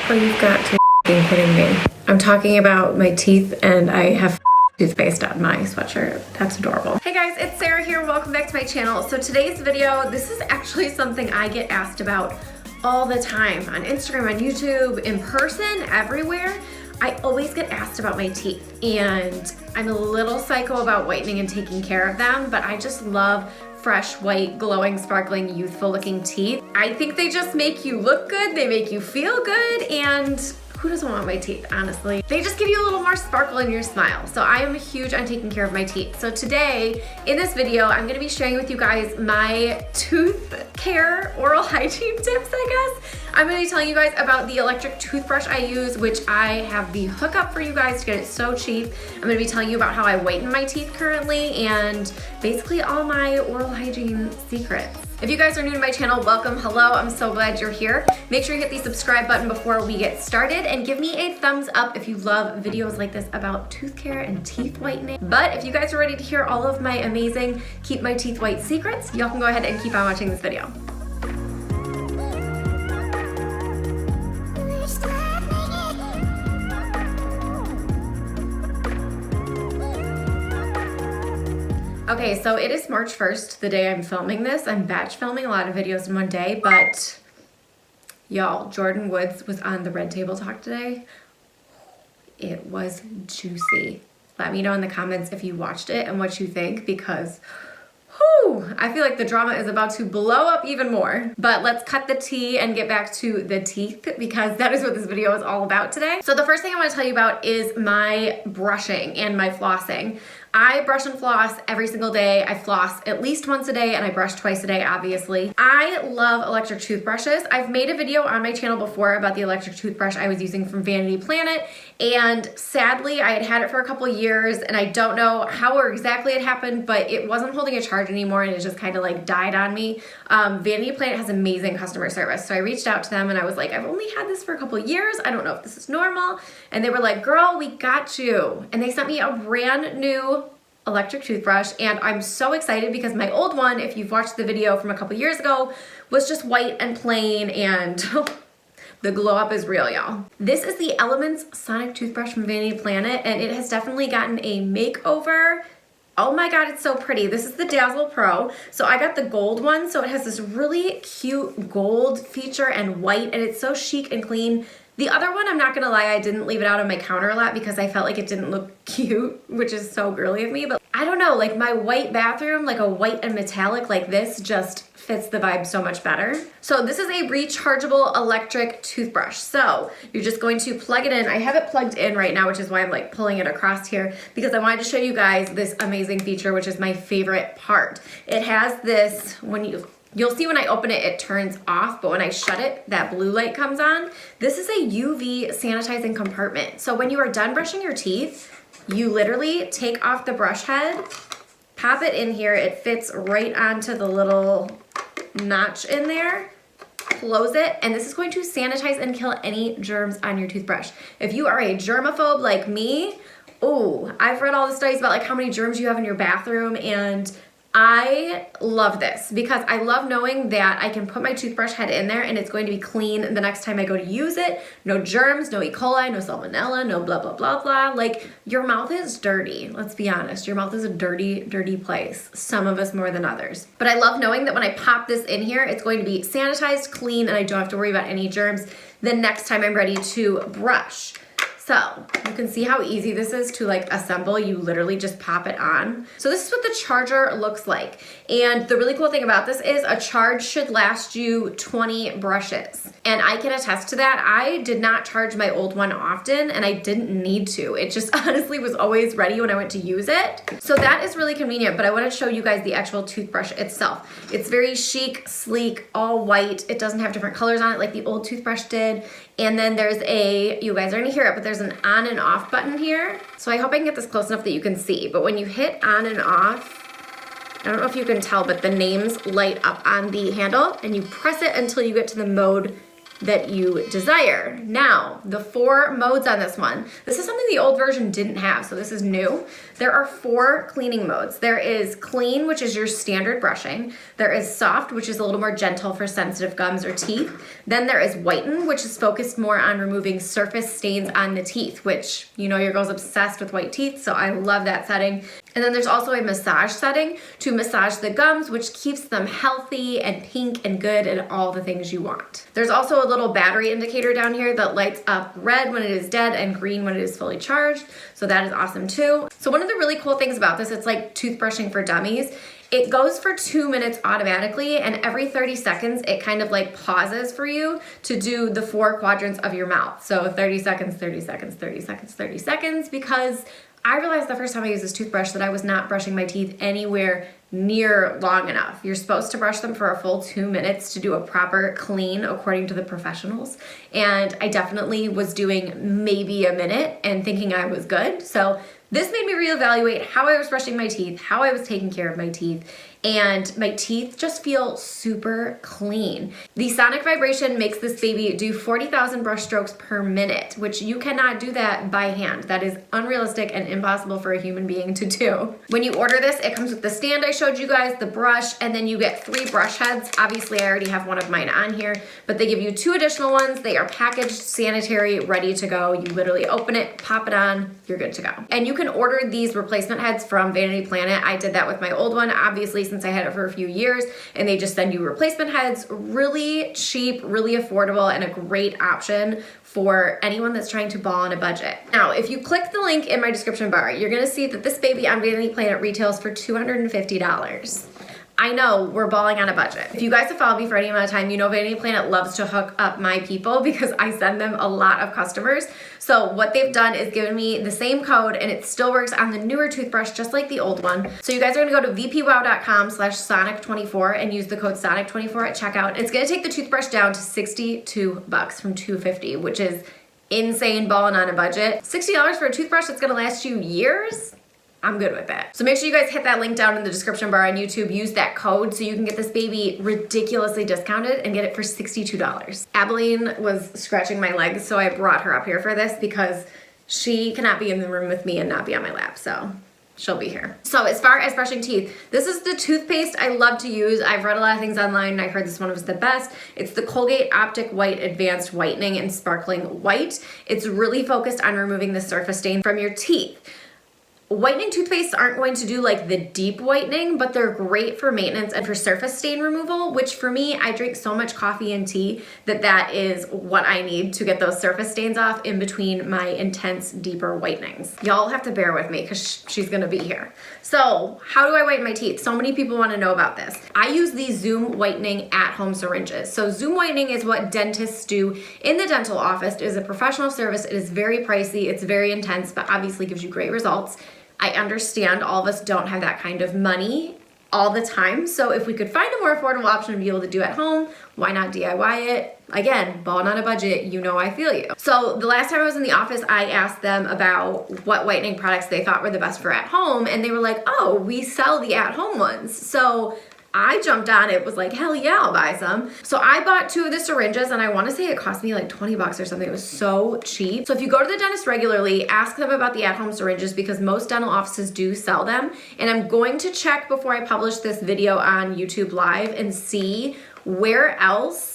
Oh, you've got to be kidding me. I'm talking about my teeth and I have toothpaste on my sweatshirt. That's adorable. Hey guys, it's Sarah here. Welcome back to my channel. So today's video, this is actually something I get asked about all the time on Instagram, on YouTube, in person, everywhere. I always get asked about my teeth, and I'm a little psycho about whitening and taking care of them, but I just love fresh, white, glowing, sparkling, youthful looking teeth. I think they just make you look good, they make you feel good, and who doesn't want my teeth, honestly? They just give you a little more sparkle in your smile. So I am huge on taking care of my teeth. So today, in this video, I'm gonna be sharing with you guys my tooth care, oral hygiene tips, I guess. I'm gonna be telling you guys about the electric toothbrush I use, which I have the hookup for you guys to get it so cheap. I'm gonna be telling you about how I whiten my teeth currently and basically all my oral hygiene secrets. If you guys are new to my channel, welcome, hello, I'm so glad you're here. Make sure you hit the subscribe button before we get started and give me a thumbs up if you love videos like this about tooth care and teeth whitening. But if you guys are ready to hear all of my amazing keep my teeth white secrets, y'all can go ahead and keep on watching this video. Okay, so it is March 1st, the day I'm filming this. I'm batch filming a lot of videos in one day, but y'all, Jordan Woods was on the Red Table Talk today. It was juicy. Let me know in the comments if you watched it and what you think, because I feel like the drama is about to blow up even more. But let's cut the tea and get back to the teeth, because that is what this video is all about today. So the first thing I want to tell you about is my brushing and my flossing. I brush and floss every single day. I floss at least once a day and I brush twice a day, obviously. I love electric toothbrushes. I've made a video on my channel before about the electric toothbrush I was using from Vanity Planet, and sadly I had it for a couple years and I don't know how or exactly it happened, but it wasn't holding a charge anymore and it just kind of like died on me. Vanity Planet has amazing customer service, so I reached out to them and I was like, I've only had this for a couple years. I don't know if this is normal. And they were like, girl, we got you. And they sent me a brand new electric toothbrush, and I'm so excited because my old one, if you've watched the video from a couple years ago, was just white and plain, and the glow up is real, y'all. This is the Elements Sonic Toothbrush from Vanity Planet, and it has definitely gotten a makeover. Oh my God, it's so pretty. This is the Dazzle Pro. So I got the gold one, so it has this really cute gold feature and white, and it's so chic and clean. The other one, I'm not gonna lie, I didn't leave it out on my counter a lot because I felt like it didn't look cute, which is so girly of me, but I don't know, like my white bathroom, like a white and metallic like this just fits the vibe so much better. So this is a rechargeable electric toothbrush. So you're just going to plug it in. I have it plugged in right now, which is why I'm like pulling it across here, because I wanted to show you guys this amazing feature, which is my favorite part. It has this, you'll see when I open it, it turns off, but when I shut it, that blue light comes on. This is a UV sanitizing compartment. So when you are done brushing your teeth, you literally take off the brush head, pop it in here, it fits right onto the little notch in there, close it, and this is going to sanitize and kill any germs on your toothbrush. If you are a germaphobe like me, I've read all the studies about like how many germs you have in your bathroom, and I love this because I love knowing that I can put my toothbrush head in there and it's going to be clean the next time I go to use it. No germs, no E. coli, no salmonella, no blah, blah, blah, blah. Like, your mouth is dirty. Let's be honest. Your mouth is a dirty, dirty place. Some of us more than others. But I love knowing that when I pop this in here, it's going to be sanitized, clean, and I don't have to worry about any germs the next time I'm ready to brush. So you can see how easy this is to like assemble. You literally just pop it on. So this is what the charger looks like. And the really cool thing about this is a charge should last you 20 brushes. And I can attest to that. I did not charge my old one often and I didn't need to. It just honestly was always ready when I went to use it. So that is really convenient, but I want to show you guys the actual toothbrush itself. It's very chic, sleek, all white. It doesn't have different colors on it like the old toothbrush did. And then there's you guys are gonna hear it, but there's an on and off button here. So I hope I can get this close enough that you can see. But when you hit on and off, I don't know if you can tell, but the names light up on the handle and you press it until you get to the mode that you desire. Now, the 4 modes on this one. This is something the old version didn't have, so this is new. There are 4 cleaning modes. There is clean, which is your standard brushing. There is soft, which is a little more gentle for sensitive gums or teeth. Then there is whiten, which is focused more on removing surface stains on the teeth, which, you know, your girl's obsessed with white teeth, so I love that setting. And then there's also a massage setting to massage the gums, which keeps them healthy and pink and good and all the things you want. There's also a little battery indicator down here that lights up red when it is dead and green when it is fully charged. So that is awesome too. So one of the really cool things about this, it's like toothbrushing for dummies. It goes for 2 minutes automatically, and every 30 seconds, it kind of like pauses for you to do the 4 quadrants of your mouth. So 30 seconds, 30 seconds, 30 seconds, 30 seconds, because I realized the first time I used this toothbrush that I was not brushing my teeth anywhere near long enough. You're supposed to brush them for a full 2 minutes to do a proper clean according to the professionals. And I definitely was doing maybe a minute and thinking I was good. So this made me reevaluate how I was brushing my teeth, how I was taking care of my teeth, and my teeth just feel super clean. The sonic vibration makes this baby do 40,000 brush strokes per minute, which you cannot do that by hand. That is unrealistic and impossible for a human being to do. When you order this, it comes with the stand I showed you guys, the brush, and then you get 3 brush heads. Obviously, I already have one of mine on here, but they give you 2 additional ones. They are packaged, sanitary, ready to go. You literally open it, pop it on, you're good to go. And you can order these replacement heads from Vanity Planet. I did that with my old one, obviously, since I had it for a few years, and they just send you replacement heads. Really cheap, really affordable, and a great option for anyone that's trying to ball on a budget. Now, if you click the link in my description bar, you're gonna see that this baby on Vanity Planet retails for $250. I know we're balling on a budget. If you guys have followed me for any amount of time, you know Vanity Planet loves to hook up my people because I send them a lot of customers. So what they've done is given me the same code, and it still works on the newer toothbrush just like the old one. So you guys are gonna go to vpwow.com/sonic24 and use the code sonic24 at checkout. It's gonna take the toothbrush down to $62 from $250, which is insane balling on a budget. $60 for a toothbrush that's gonna last you years? I'm good with that. So make sure you guys hit that link down in the description bar on YouTube. Use that code so you can get this baby ridiculously discounted and get it for $62. Abilene was scratching my legs, so I brought her up here for this because she cannot be in the room with me and not be on my lap, so she'll be here. So as far as brushing teeth, this is the toothpaste I love to use. I've read a lot of things online and I heard this one was the best. It's the Colgate Optic White Advanced Whitening and Sparkling White. It's really focused on removing the surface stain from your teeth. Whitening toothpastes aren't going to do like the deep whitening, but they're great for maintenance and for surface stain removal, which for me, I drink so much coffee and tea that is what I need to get those surface stains off in between my intense, deeper whitenings. Y'all have to bear with me because she's gonna be here. So how do I whiten my teeth? So many people wanna know about this. I use these Zoom Whitening at-home syringes. So Zoom Whitening is what dentists do in the dental office. It is a professional service. It is very pricey. It's very intense, but obviously gives you great results. I understand all of us don't have that kind of money all the time. So if we could find a more affordable option to be able to do at home, why not DIY it? Again, balling on a budget, you know I feel you. So the last time I was in the office, I asked them about what whitening products they thought were the best for at home. And they were like, oh, we sell the at-home ones. So I jumped on it, was like, hell yeah, I'll buy some. So I bought 2 of the syringes, and I wanna say it cost me like 20 bucks or something. It was so cheap. So if you go to the dentist regularly, ask them about the at-home syringes because most dental offices do sell them. And I'm going to check before I publish this video on YouTube Live and see where else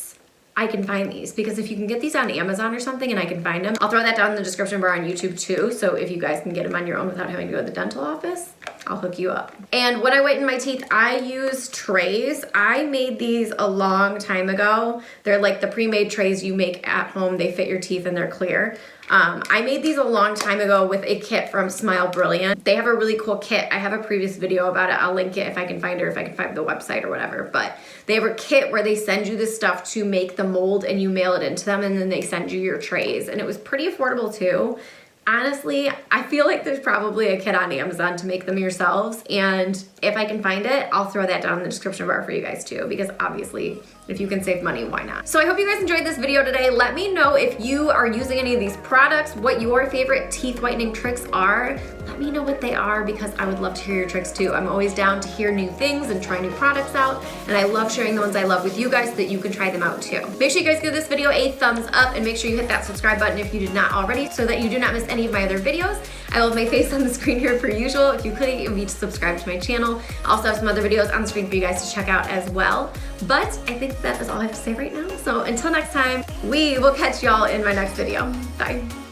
I can find these, because if you can get these on Amazon or something and I can find them, I'll throw that down in the description bar on YouTube too. So if you guys can get them on your own without having to go to the dental office, I'll hook you up. And when I whiten my teeth, I use trays. I made these a long time ago. They're like the pre-made trays you make at home. They fit your teeth and they're clear. I made these a long time ago with a kit from Smile Brilliant. They have a really cool kit. I have a previous video about it. I'll link it if I can find it, or if I can find the website or whatever. But they have a kit where they send you this stuff to make the mold and you mail it into them, and then they send you your trays. And it was pretty affordable too. Honestly, I feel like there's probably a kit on Amazon to make them yourselves, and if I can find it, I'll throw that down in the description bar for you guys too, because obviously If you can save money, why not? So I hope you guys enjoyed this video today. Let me know if you are using any of these products, what your favorite teeth whitening tricks are. Let me know what they are because I would love to hear your tricks too. I'm always down to hear new things and try new products out, and I love sharing the ones I love with you guys so that you can try them out too. Make sure you guys give this video a thumbs up and make sure you hit that subscribe button if you did not already so that you do not miss any of my other videos. I will have my face on the screen here per usual. If you click, it would be to subscribe to my channel. I also have some other videos on the screen for you guys to check out as well. But I think that is all I have to say right now. So until next time, we will catch y'all in my next video. Bye.